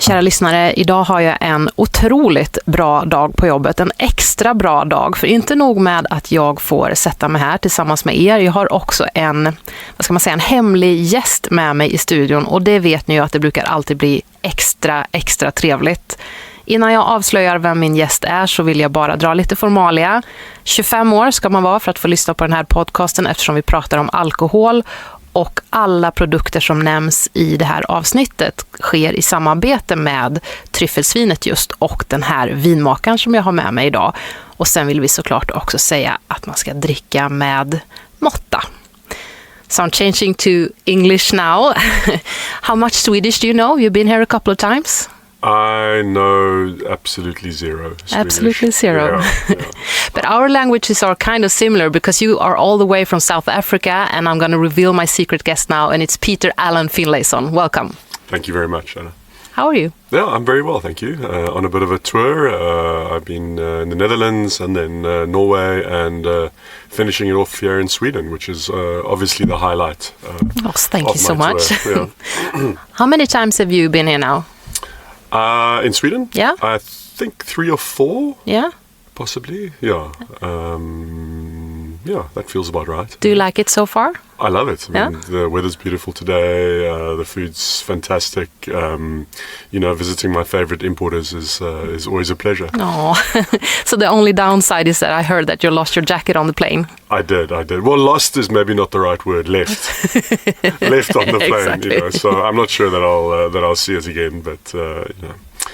Kära lyssnare, idag har jag en otroligt bra dag på jobbet. En extra bra dag. För inte nog med att jag får sätta mig här tillsammans med er. Jag har också en hemlig gäst med mig i studion. Och det vet ni ju att det brukar alltid bli extra trevligt. Innan jag avslöjar vem min gäst är så vill jag bara dra lite formalia. 25 år ska man vara för att få lyssna på den här podcasten eftersom vi pratar om alkohol. Och alla produkter som nämns i det här avsnittet sker i samarbete med tryffelsvinet just och den här vinmakaren som jag har med mig idag. Och sen vill vi såklart också säga att man ska dricka med måtta. So I'm changing to English now. How much Swedish do you know? You've been here a couple of times. I know absolutely zero Swedish. Absolutely zero. Yeah. But our languages are kind of similar because you are all the way from South Africa and I'm going to reveal my secret guest now and it's Peter-Allan Finlayson. Welcome. Thank you very much, Anna. How are you? Yeah, I'm very well, thank you. On a bit of a tour. I've been in the Netherlands and then Norway and finishing it off here in Sweden, which is obviously the highlight. Thank you so much. Yeah. How many times have you been here now? In Sweden? Yeah. I think 3 or 4. Yeah. Possibly, yeah. Yeah, that feels about right. Do you like it so far? I love it. I mean, Yeah? the weather's beautiful today. The food's fantastic. Visiting my favorite importers is always a pleasure. Oh, so the only downside is that I heard that you lost your jacket on the plane. I did. Well, lost is maybe not the right word. Left, left on the plane. Exactly. So I'm not sure that I'll see it again. But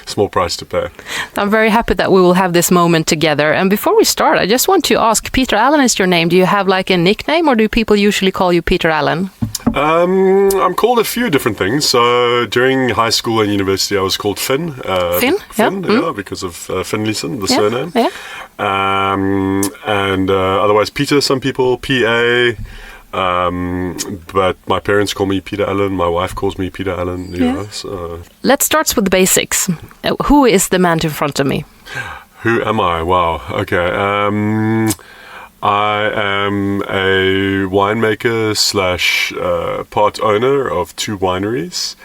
small price to pay. I'm very happy that we will have this moment together. And before we start, I just want to ask, Peter-Allan is your name. Do you have like a nickname or do people usually call you Peter-Allan? I'm called a few different things. So during high school and university, I was called Finn. Finn? Yeah, because of Finlayson, the surname. Yeah. And otherwise Peter, some people, P.A., but my parents call me Peter-Allan. My wife calls me Peter-Allan. So. Let's start with the basics. Who is the man in front of me? Who am I? Wow. Okay. I am a winemaker / part owner of 2 wineries.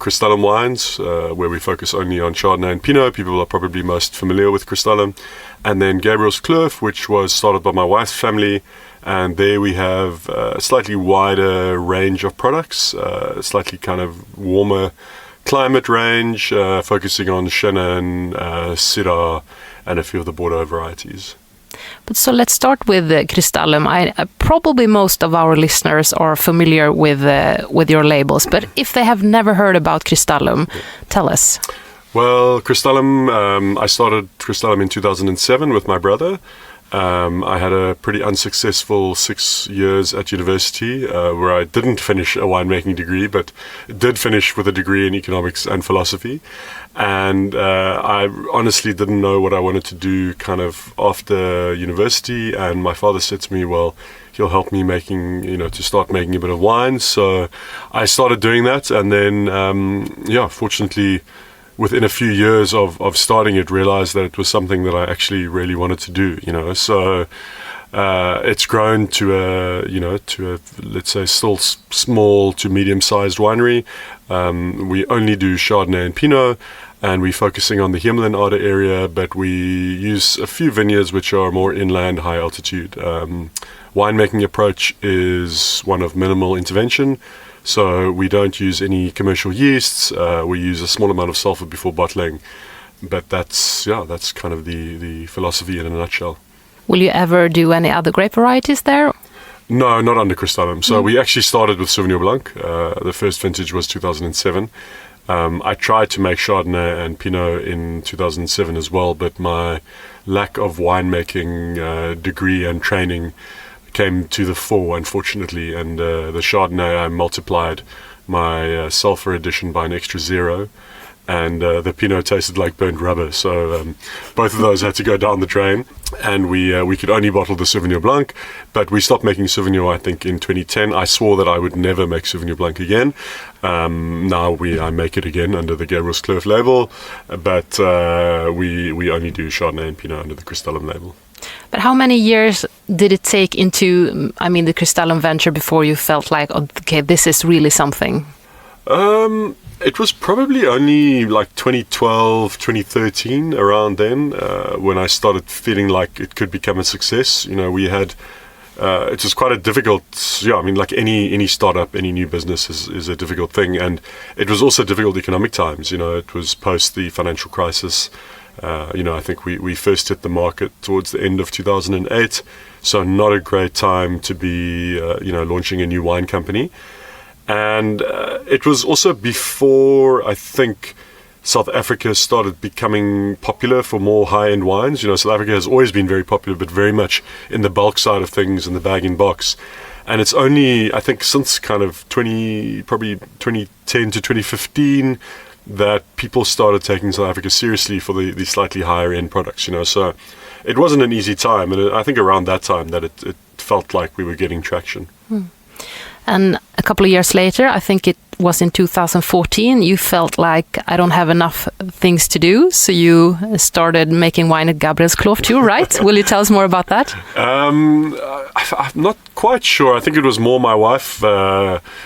Crystallum wines, where we focus only on Chardonnay and Pinot. People are probably most familiar with Crystallum. And then Gabriëlskloof, which was started by my wife's family. And there we have a slightly wider range of products, slightly kind of warmer climate range, focusing on Chenin, Syrah, and a few of the Bordeaux varieties. But so let's start with Crystallum. Probably most of our listeners are familiar with your labels, but if they have never heard about Crystallum, tell us. Well, Crystallum, I started Crystallum in 2007 with my brother. I had a pretty unsuccessful 6 years at university where I didn't finish a winemaking degree, but did finish with a degree in economics and philosophy. And I honestly didn't know what I wanted to do kind of after university. And my father said to me, well, he'll help me to start making a bit of wine. So I started doing that. And then, fortunately, within a few years of starting it, realized that it was something that I actually really wanted to do, So it's grown to a let's say still small to medium-sized winery. We only do Chardonnay and Pinot, and we're focusing on the Hemelin-Aarde area, but we use a few vineyards which are more inland, high altitude. Winemaking approach is one of minimal intervention. So we don't use any commercial yeasts. We use a small amount of sulfur before bottling, but that's kind of the philosophy in a nutshell. Will you ever do any other grape varieties there? No, not under Crystallum. So we actually started with Sauvignon Blanc. The first vintage was 2007. I tried to make Chardonnay and Pinot in 2007 as well, but my lack of winemaking degree and training came to the fore, unfortunately, and the Chardonnay, I multiplied my sulfur addition by an extra 0, and the Pinot tasted like burnt rubber, so both of those had to go down the drain, and we could only bottle the Sauvignon Blanc, but we stopped making Sauvignon, I think, in 2010. I swore that I would never make Sauvignon Blanc again. Now I make it again under the Gabriëlskloof label, but we only do Chardonnay and Pinot under the Crystallum label. But how many years did it take into, the Crystallum venture before you felt like, okay, this is really something? It was probably only like 2012, 2013, around then, when I started feeling like it could become a success. You know, we had, it was quite a difficult, like any startup, any new business is a difficult thing. And it was also difficult economic times. You know, it was post the financial crisis. I think we first hit the market towards the end of 2008. So not a great time to be, launching a new wine company. And it was also before, I think, South Africa started becoming popular for more high-end wines. You know, South Africa has always been very popular, but very much in the bulk side of things, in the bag-in-box. And it's only, I think, since kind of 2010 to 2015 that people started taking South Africa seriously for the slightly higher-end products, you know. So it wasn't an easy time. And I think around that time that it felt like we were getting traction. And a couple of years later, I think it was in 2014, you felt like I don't have enough things to do. So you started making wine at Gabriëlskloof too, right? Will you tell us more about that? I'm not quite sure. I think it was more my wife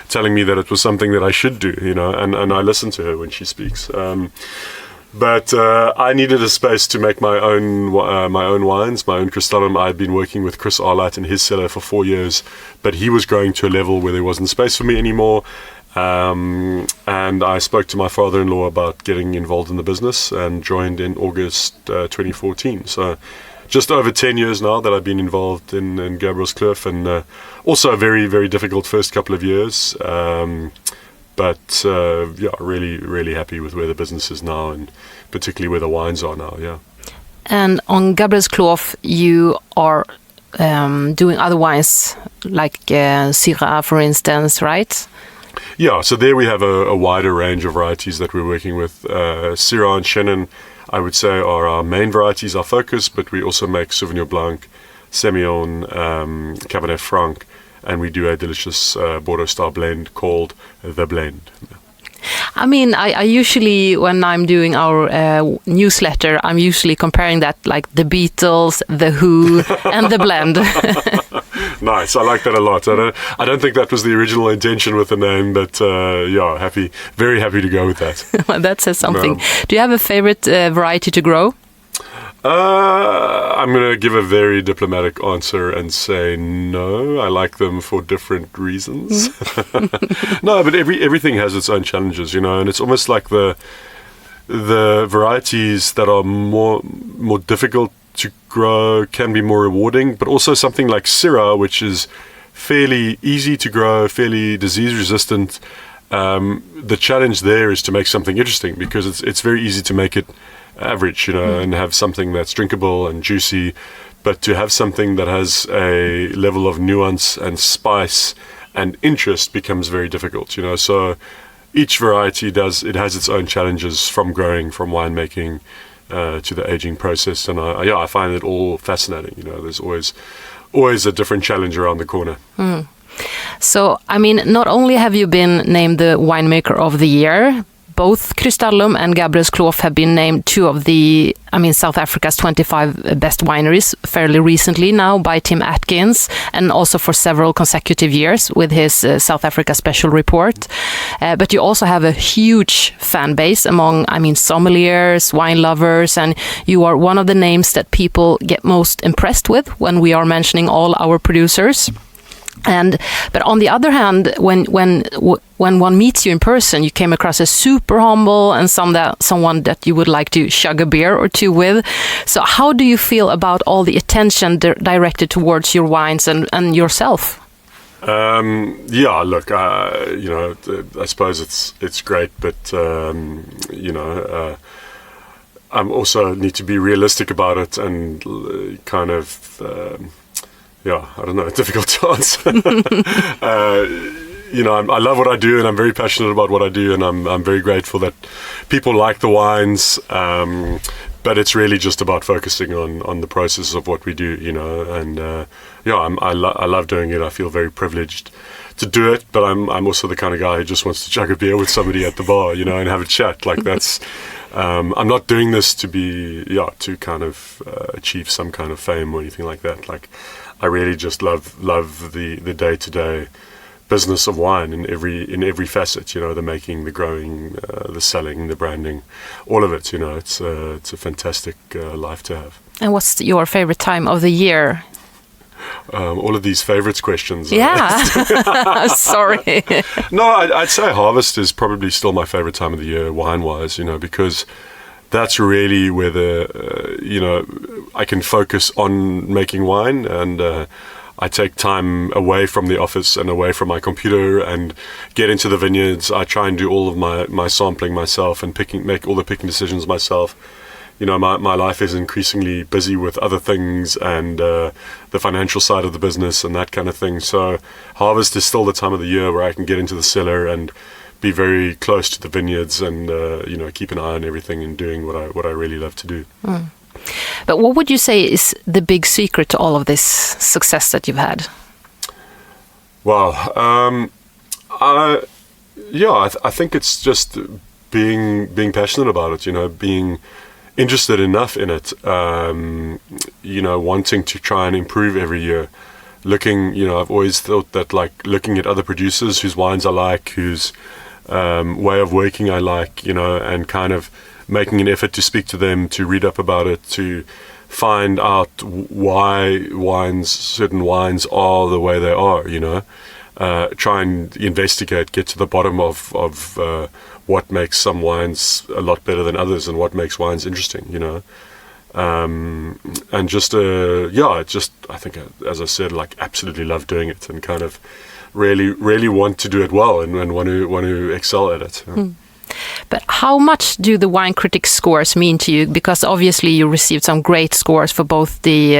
telling me that it was something that I should do, you know, and I listen to her when she speaks. But I needed a space to make my own wines, my own Crystallum. I'd been working with Peter-Allan in his cellar for 4 years, but he was growing to a level where there wasn't space for me anymore. And I spoke to my father-in-law about getting involved in the business and joined in August 2014. So just over 10 years now that I've been involved in Gabriëlskloof, and also a very, very difficult first couple of years. But really, really happy with where the business is now, and particularly where the wines are now, yeah. And on Gabriëlskloof, you are doing other wines, like Syrah, for instance, right? Yeah, so there we have a wider range of varieties that we're working with. Syrah and Chenin, I would say, are our main varieties, our focus, but we also make Sauvignon Blanc, Semillon, Cabernet Franc, and we do a delicious Bordeaux-style blend called The Blend. I mean, I usually, when I'm doing our newsletter, I'm usually comparing that like the Beatles, the Who, and The Blend. Nice, I like that a lot. I don't think that was the original intention with the name, but very happy to go with that. Well, that says something. Do you have a favorite variety to grow? I'm going to give a very diplomatic answer and say no. I like them for different reasons. No, but everything has its own challenges, you know, and it's almost like the varieties that are more difficult to grow can be more rewarding, but also something like Syrah, which is fairly easy to grow, fairly disease resistant. The challenge there is to make something interesting, because it's very easy to make it average, you know, and have something that's drinkable and juicy, but to have something that has a level of nuance and spice and interest becomes very difficult, you know. So each variety has its own challenges, from growing, from winemaking, to the aging process, and I find it all fascinating. You know, there's always a different challenge around the corner. So, I mean, not only have you been named the winemaker of the year, both Crystallum and Gabriëlskloof have been named two of South Africa's 25 best wineries fairly recently now by Tim Atkins, and also for several consecutive years with his South Africa special report. But you also have a huge fan base among, sommeliers, wine lovers, and you are one of the names that people get most impressed with when we are mentioning all our producers. But on the other hand, when one meets you in person, you came across as super humble and someone that you would like to chug a beer or two with. So how do you feel about all the attention directed towards your wines and yourself? Look, I suppose it's great, but I also need to be realistic about it and kind of. I don't know, difficult to answer. I love what I do, and I'm very passionate about what I do, and I'm very grateful that people like the wines. But it's really just about focusing on the process of what we do, you know. And I love doing it. I feel very privileged to do it. But I'm also the kind of guy who just wants to chug a beer with somebody at the bar, you know, and have a chat. Like that's. I'm not doing this to to kind of achieve some kind of fame or anything like that. Like, I really just love the day-to-day business of wine in every facet. The making, the growing, the selling, the branding, all of it. It's a fantastic life to have. And what's your favorite time of the year? All of these favorites questions. Yeah. Sorry. No, I'd say harvest is probably still my favorite time of the year, wine-wise, because that's really where I can focus on making wine, and I take time away from the office and away from my computer and get into the vineyards. I try and do all of my sampling myself and make all the picking decisions myself. My life is increasingly busy with other things and the financial side of the business and that kind of thing. So harvest is still the time of the year where I can get into the cellar and be very close to the vineyards and keep an eye on everything and doing what I really love to do. Mm. But what would you say is the big secret to all of this success that you've had? Well, I think it's just being passionate about it. Being interested enough in it, wanting to try and improve every year. I've always thought that looking at other producers whose wines I like, whose way of working I like, and kind of making an effort to speak to them, to read up about it, to find out why certain wines are the way they are, try and investigate, get to the bottom of what makes some wines a lot better than others and what makes wines interesting, and just I think, as I said, absolutely love doing it and kind of really want to do it well and want to excel at it. But how much do the wine critic scores mean to you? Because obviously you received some great scores for both the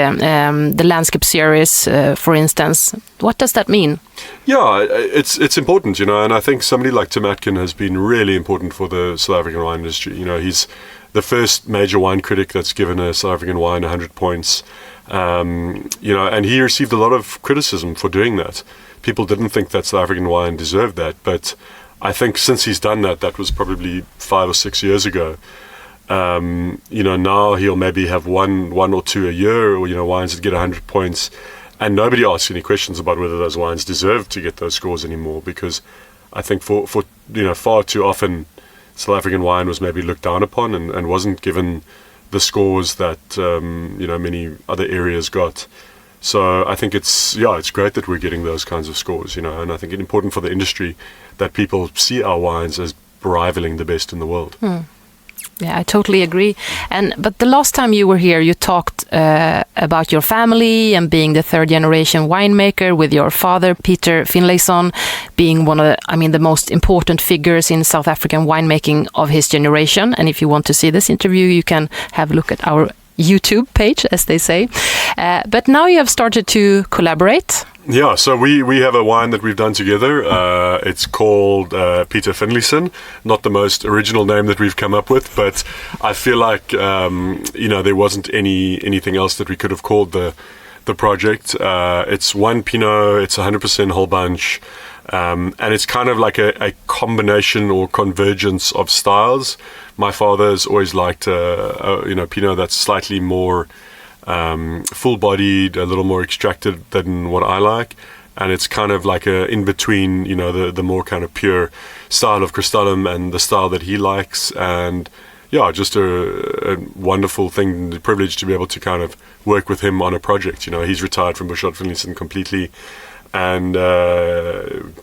landscape series, for instance. What does that mean? Yeah, it's important, and I think somebody like Tim Atkin has been really important for the South African wine industry. He's the first major wine critic that's given a South African wine 100 points, and he received a lot of criticism for doing that. People didn't think that South African wine deserved that, but I think since he's done that was probably 5 or 6 years ago. Now he'll maybe have one or two a year, or wines that get 100 points, and nobody asks any questions about whether those wines deserve to get those scores anymore. Because I think for far too often, South African wine was maybe looked down upon and wasn't given the scores that many other areas got. So I think it's great that we're getting those kinds of scores, and I think it's important for the industry that people see our wines as rivaling the best in the world. Yeah, I totally agree. But the last time you were here, you talked about your family and being the third generation winemaker, with your father, Peter Finlayson, being one of the most important figures in South African winemaking of his generation. And if you want to see this interview, you can have a look at our YouTube page, as they say. But now you have started to collaborate. Yeah, so we have a wine that we've done together. It's called Peter Finlayson. Not the most original name that we've come up with, but I feel like there wasn't anything else that we could have called the project. It's one Pinot. It's 100% whole bunch. And it's kind of like a combination or convergence of styles. My father's always liked Pinot that's slightly more full-bodied, a little more extracted than what I like, and it's kind of like a in between, the more kind of pure style of Crystallum and the style that he likes. And just a wonderful thing, the privilege to be able to kind of work with him on a project. He's retired from Bouchard Finlayson completely, and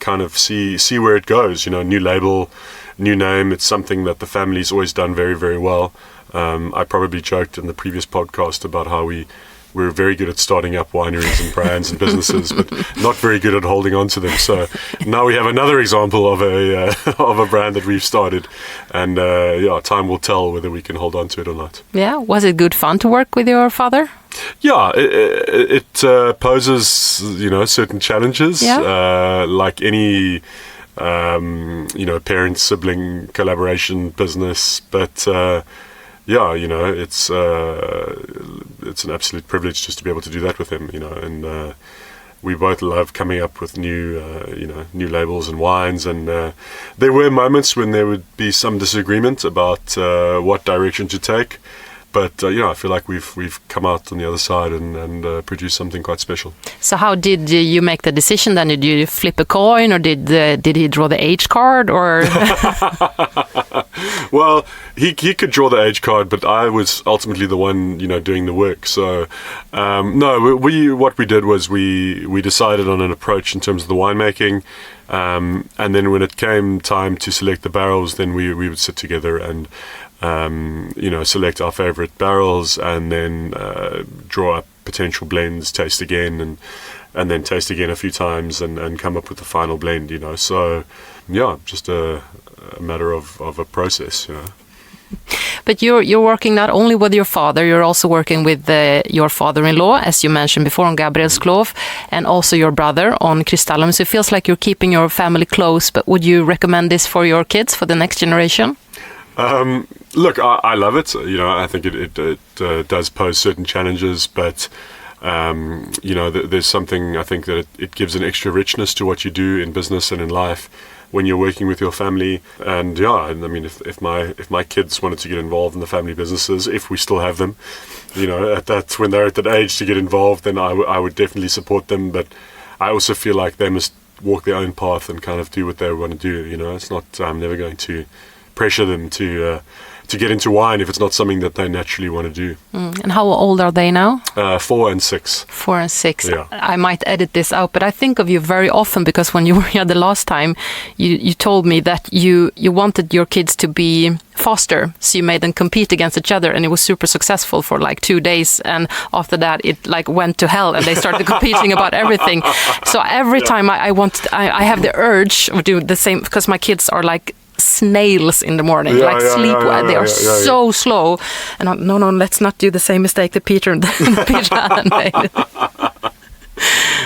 kind of see where it goes. New label, new name. It's something that the family's always done very, very well. I probably joked in the previous podcast about how we're very good at starting up wineries and brands and businesses, but not very good at holding on to them. So now we have another example of a brand that we've started, and time will tell whether we can hold on to it or not. Yeah, was it good fun to work with your father? Yeah, it poses certain challenges, like any parent-sibling collaboration business, but. It's an absolute privilege just to be able to do that with him, and we both love coming up with new labels and wines, and there were moments when there would be some disagreement about what direction to take, But I feel like we've come out on the other side and produced something quite special. So how did you make the decision then? Did you flip a coin, or did he draw the age card, or? Well, he could draw the age card, but I was ultimately the one doing the work. So no, what we did was we decided on an approach in terms of the winemaking, and then when it came time to select the barrels, then we would sit together and select our favorite barrels, and then draw up potential blends, taste again, and then taste again a few times, and come up with the final blend. So yeah, just a matter of a process. But you're working not only with your father, you're also working with your father-in-law, as you mentioned before, on Gabriëlskloof, and also your brother on Crystallum. So it feels like you're keeping your family close. But would you recommend this for your kids, for the next generation? Look, I love it. I think it does pose certain challenges, but there's something, I think, that it gives an extra richness to what you do in business and in life when you're working with your family. And I mean, if my kids wanted to get involved in the family businesses, if we still have them, when they're at that age to get involved, then I would definitely support them. But I also feel like they must walk their own path and kind of do what they want to do. It's not, I'm never going to pressure them to get into wine if it's not something that they naturally want to do. And how old are they now? 4 and 6. 4 and 6. Yeah. I might edit this out, but I think of you very often because when you were here the last time, you told me that you wanted your kids to be faster, so you made them compete against each other, and it was super successful for like 2 days, and after that it like went to hell and they started competing about everything. So every time I have the urge of doing the same, because my kids are like snails in the morning, they are so slow, and no, let's not do the same mistake that Peter-Allan made.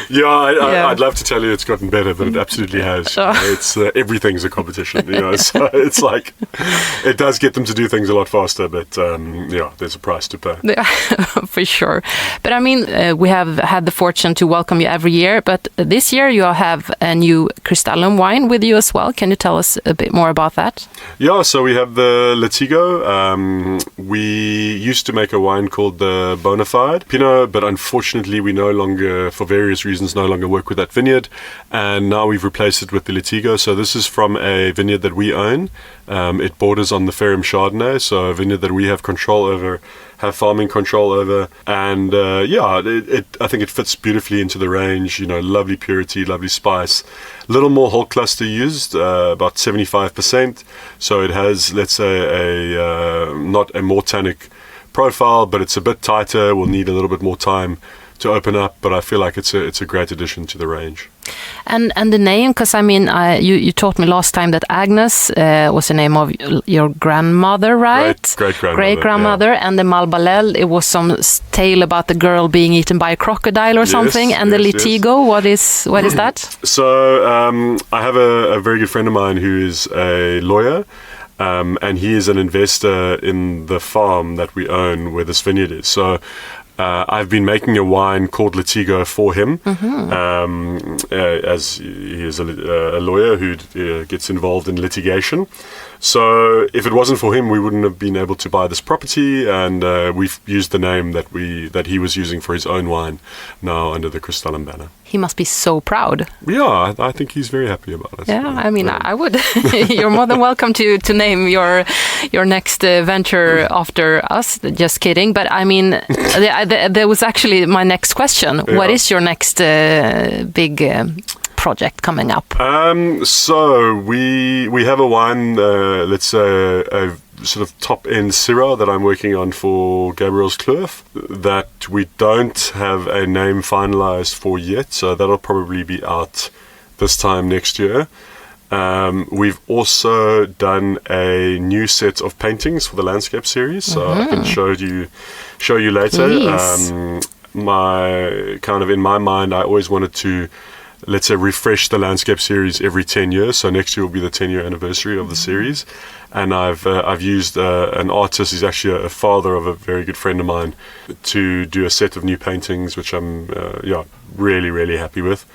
I'd love to tell you it's gotten better, but it absolutely has. It's everything's a competition, so it's like it does get them to do things a lot faster, but there's a price to pay. Yeah, for sure. But I mean, we have had the fortune to welcome you every year, but this year you have a new Crystallum wine with you as well. Can you tell us a bit more about that? Yeah, so we have the Latigo. We used to make a wine called the Bonafide Pinot, but unfortunately we no longer, for various reasons, no longer work with that vineyard, and now we've replaced it with the Latigo. So this is from a vineyard that we own. It borders on the Ferrum Chardonnay, so a vineyard that we have control over, have farming control over, and I think it fits beautifully into the range. Lovely purity, lovely spice, little more whole cluster used, about 75%. So it has, let's say, not a more tannic profile, but it's a bit tighter, will need a little bit more time to open up, but I feel like it's a great addition to the range. And the name, because I mean, you taught me last time that Agnes was the name of your grandmother, right? Great grandmother, yeah. And the Malbalel, it was some tale about the girl being eaten by a crocodile or something. And the Latigo, what is that? So I have a very good friend of mine who is a lawyer. And he is an investor in the farm that we own where this vineyard is. So I've been making a wine called Latigo for him, as he is a lawyer who gets involved in litigation. So if it wasn't for him, we wouldn't have been able to buy this property, and we've used the name that he was using for his own wine now under the Crystallum banner. He must be so proud. Yeah, I think he's very happy about it. Yeah, I mean, I would. You're more than welcome to name your next venture after us. Just kidding. But I mean, there was actually my next question. Yeah. What is your next big project coming up? So we have a wine, let's say a sort of top-end Syrah that I'm working on for Gabriëlskloof that we don't have a name finalized for yet, so that'll probably be out this time next year. We've also done a new set of paintings for the landscape series, so I can show you later. My kind of in my mind, I always wanted to, let's say, refresh the landscape series every 10 years. So next year will be the 10-year anniversary of the series. And I've used an artist, he's actually a father of a very good friend of mine, to do a set of new paintings, which I'm really, really happy with.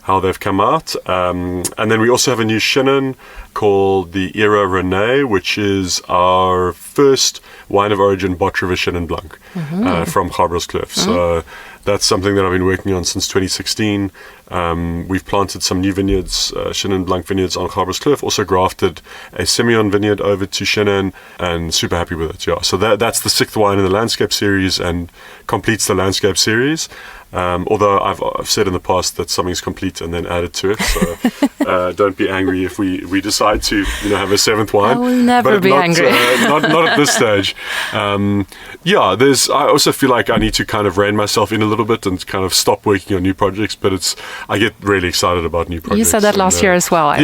how they've come out. And then we also have a new Chenin called the Era Rene, which is our first wine of origin Bot River Chenin Blanc from Gabriëlskloof. So that's something that I've been working on since 2016. We've planted some new vineyards, Chenin Blanc vineyards on Gabriëlskloof, also grafted a Semillon vineyard over to Chenin, and super happy with it. Yeah, so that's the 6th wine in the landscape series and completes the landscape series. Although I've said in the past that something's complete and then added to it, so don't be angry if we decide to have a 7th wine. I will never be angry. Not at this stage. I also feel like I need to kind of rein myself in a little bit and kind of stop working on new projects, but I get really excited about new projects. You said that last year as well.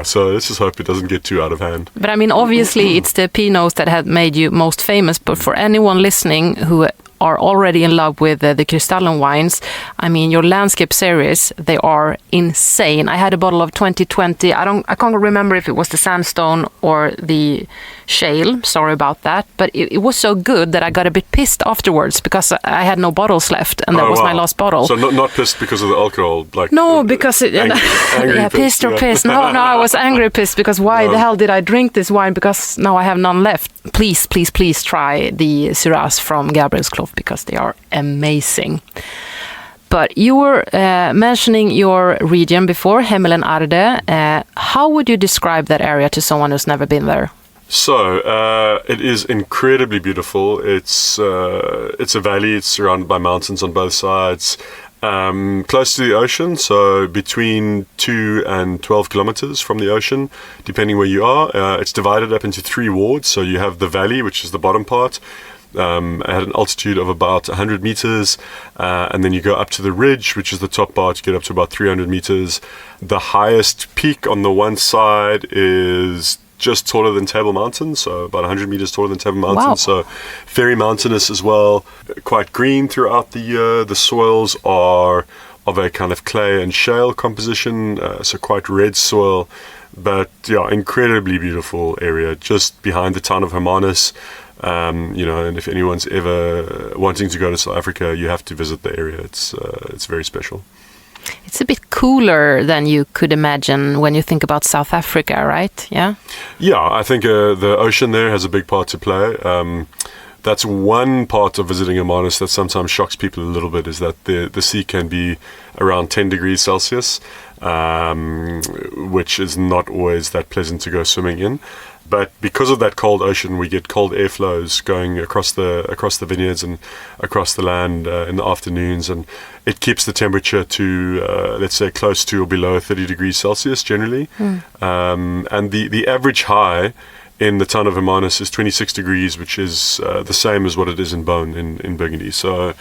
So let's just hope it doesn't get too out of hand. But I mean, obviously it's the Pinots that have made you most famous, but for anyone listening who are already in love with the Crystallum wines, I mean, your landscape series, they are insane. I had a bottle of 2020. I can't remember if it was the sandstone or the shale. Sorry about that. But it was so good that I got a bit pissed afterwards because I had no bottles left, and that was my last bottle. So not pissed because of the alcohol? No, because angry pissed or pissed. No, I was angry pissed because why the hell did I drink this wine? Because now I have none left. Please try the Syrahs from Gabriëlskloof because they are amazing. But you were mentioning your region before, Hemel en Aarde. How would you describe that area to someone who's never been there? So it is incredibly beautiful. It's a valley. It's surrounded by mountains on both sides. Close to the ocean, so between 2 and 12 kilometers from the ocean, depending where you are. It's divided up into 3 wards. So you have the valley, which is the bottom part, at an altitude of about 100 meters, and then you go up to the ridge, which is the top part. You get up to about 300 meters. The highest peak on the one side is just taller than Table Mountain, so about 100 meters taller than Table Mountain. Wow. So very mountainous as well. Quite green throughout the year. The soils are of a kind of clay and shale composition, so quite red soil, but incredibly beautiful area just behind the town of Hermanus. And if anyone's ever wanting to go to South Africa, you have to visit the area. It's very special. It's a bit cooler than you could imagine when you think about South Africa, right? Yeah? Yeah, I think the ocean there has a big part to play. That's one part of visiting Hermanus that sometimes shocks people a little bit, is that the sea can be around 10 degrees Celsius, which is not always that pleasant to go swimming in. But because of that cold ocean, we get cold airflows going across the vineyards and across the land in the afternoons, and it keeps the temperature to let's say close to or below 30 degrees Celsius generally. And the average high in the town of Hermanus is 26 degrees, which is the same as what it is in Beaune in Burgundy. So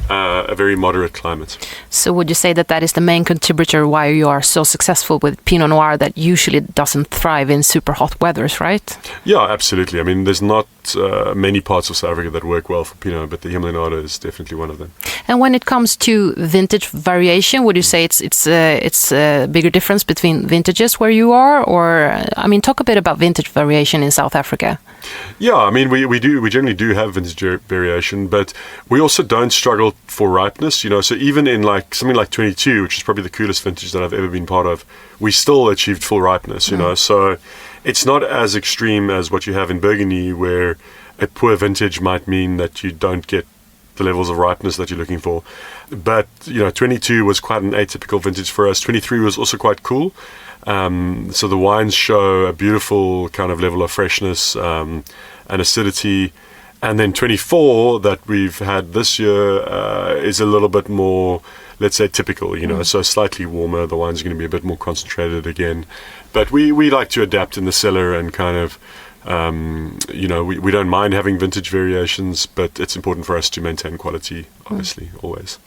a very moderate climate. So would you say that is the main contributor why you are so successful with Pinot Noir, that usually doesn't thrive in super hot weathers, right? Yeah, absolutely. I mean, there's not many parts of South Africa that work well for Pinot, but the Hemel en Aarde is definitely one of them. And when it comes to vintage variation, would you say it's a bigger difference between vintages where you are? Or, I mean, talk a bit about vintage variation in South Africa. Yeah, I mean, we generally do have vintage variation, but we also don't struggle for ripeness, so even in something like 22, which is probably the coolest vintage that I've ever been part of, we still achieved full ripeness, so it's not as extreme as what you have in Burgundy, where a poor vintage might mean that you don't get the levels of ripeness that you're looking for. But 22 was quite an atypical vintage for us. 23 was also quite cool. So the wines show a beautiful kind of level of freshness and acidity. And then 24 that we've had this year is a little bit more, let's say, typical, so slightly warmer. The wine's going to be a bit more concentrated again. But we like to adapt in the cellar and kind of, we don't mind having vintage variations, but it's important for us to maintain quality, obviously, always.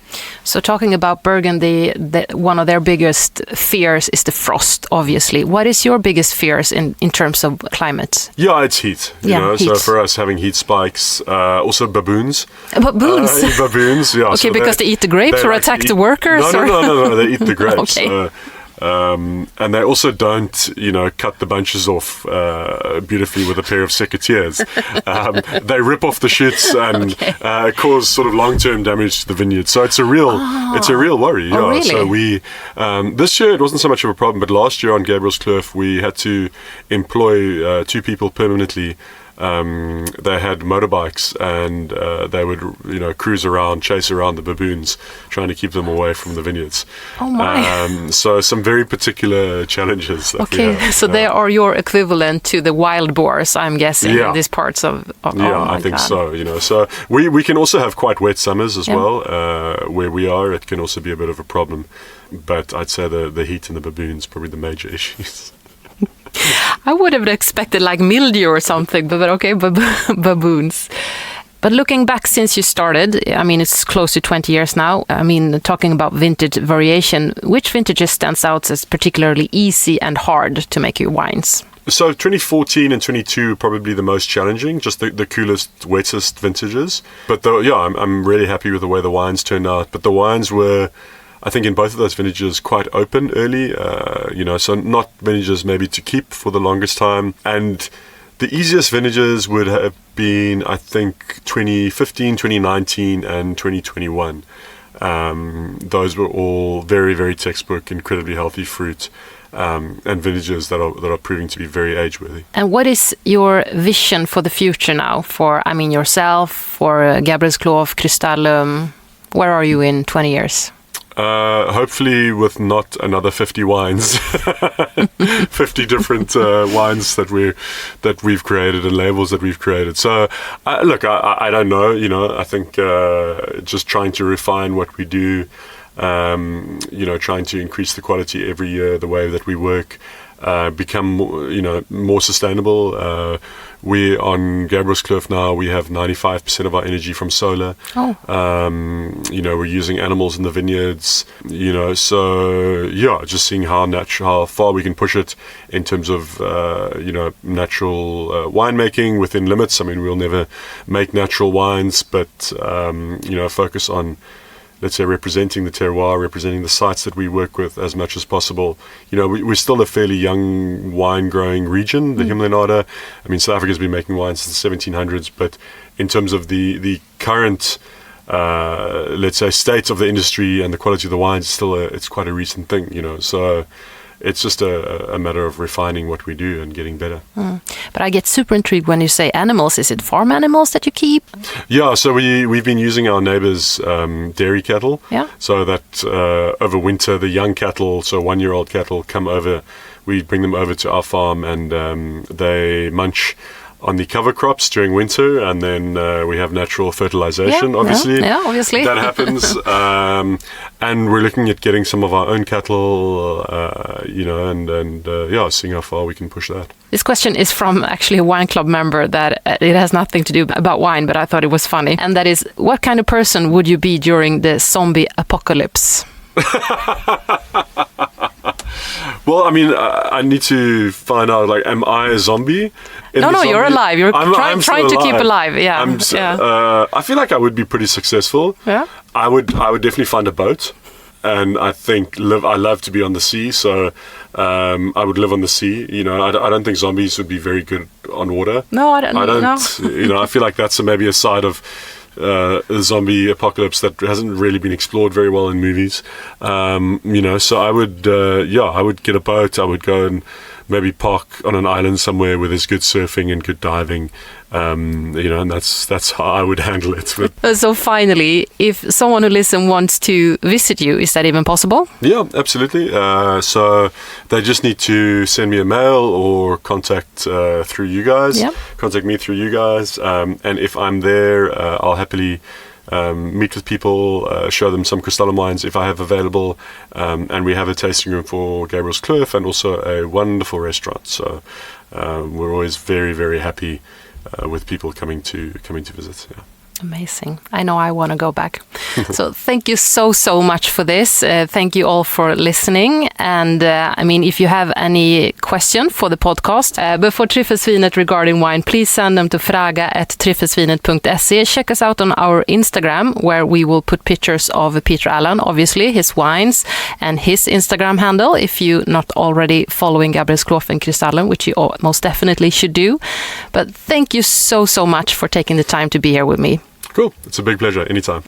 So talking about Burgundy, one of their biggest fears is the frost, obviously. What is your biggest fears in terms of climate? Yeah, it's heat. Heat. So for us, having heat spikes, also baboons. Baboons? Baboons, yeah. Okay, so because they eat the grapes or attack the workers? No, they eat the grapes. Okay. And they also don't, cut the bunches off beautifully with a pair of secateurs. They rip off the shoots and cause sort of long-term damage to the vineyard. So it's a real worry. Oh, really? So we this year it wasn't so much of a problem, but last year on Gabriëlskloof we had to employ 2 people permanently. They had motorbikes and they would, cruise around, chase around the baboons, trying to keep them away from the vineyards. Oh my! So some very particular challenges. That we have. So they are your equivalent to the wild boars, I'm guessing, in these parts of. I think so. So we can also have quite wet summers as well. Where we are, it can also be a bit of a problem. But I'd say the heat and the baboons probably the major issues. I would have expected like mildew or something, but okay, baboons. But looking back since you started, I mean, it's close to 20 years now. I mean, talking about vintage variation, which vintages stands out as particularly easy and hard to make your wines? So 2014 and 22 probably the most challenging, just the coolest, wettest vintages. But I'm really happy with the way the wines turned out. But the wines were, I think in both of those vintages, quite open early, so not vintages maybe to keep for the longest time. And the easiest vintages would have been, I think, 2015, 2019 and 2021. Those were all very, very textbook, incredibly healthy fruit, and vintages that are proving to be very age-worthy. And what is your vision for the future now for, yourself, for Gabriëlskloof, Crystallum? Where are you in 20 years? Hopefully with not another 50 wines, 50 different wines that we've created and labels that we've created. So, I don't know. I think just trying to refine what we do, trying to increase the quality every year, the way that we work, become more sustainable. We on Gabriëlskloof now, we have 95% of our energy from solar. We're using animals in the vineyards, just seeing how far we can push it in terms of, natural winemaking within limits. I mean, we'll never make natural wines, but, focus on, let's say, representing the terroir, representing the sites that we work with as much as possible. We're still a fairly young wine-growing region, the Himlanada. I mean, South Africa's been making wines since the 1700s, but in terms of the current, let's say, state of the industry and the quality of the wines, it's quite a recent thing, So it's just a matter of refining what we do and getting better. But I get super intrigued when you say animals. Is it farm animals that you keep? Yeah, so we've been using our neighbours' dairy cattle. Yeah. So that over winter, the young cattle, so 1-year-old cattle, come over. We bring them over to our farm and they munch on the cover crops during winter, and then we have natural fertilization, obviously. Yeah, obviously. That happens. And we're looking at getting some of our own cattle, seeing how far we can push that. This question is from actually a wine club member that it has nothing to do about wine, but I thought it was funny. And that is, what kind of person would you be during the zombie apocalypse? Well, I mean, I need to find out, am I a zombie? No, you're alive. You're trying to keep alive. Yeah. I feel like I would be pretty successful. Yeah. I would definitely find a boat. And I think I love to be on the sea, so I would live on the sea. I don't think zombies would be very good on water. No, I don't. I feel like that's maybe a side of the zombie apocalypse that hasn't really been explored very well in movies. So I would get a boat. I would go and maybe park on an island somewhere where there's good surfing and good diving, and that's how I would handle it. So finally, if someone who listens wants to visit you, is that even possible? Yeah, absolutely. So they just need to send me a mail or contact through you guys. Yeah. Contact me through you guys, and if I'm there, I'll happily meet with people, show them some Crystallum wines if I have available, and we have a tasting room for Gabriëlskloof and also a wonderful restaurant. So we're always very, very happy with people coming to visit. Yeah. Amazing. I know I want to go back. So thank you so much for this. Thank you all for listening. And I mean, if you have any question for the podcast before Tryffelsvinet regarding wine, please send them to fråga@tryffelsvinet.se. Check us out on our Instagram, where we will put pictures of Peter-Allan, obviously, his wines, and his Instagram handle, if you're not already following Gabriëlskloof and Crystallum, which you most definitely should do. But thank you so much for taking the time to be here with me. Cool. It's a big pleasure. Anytime.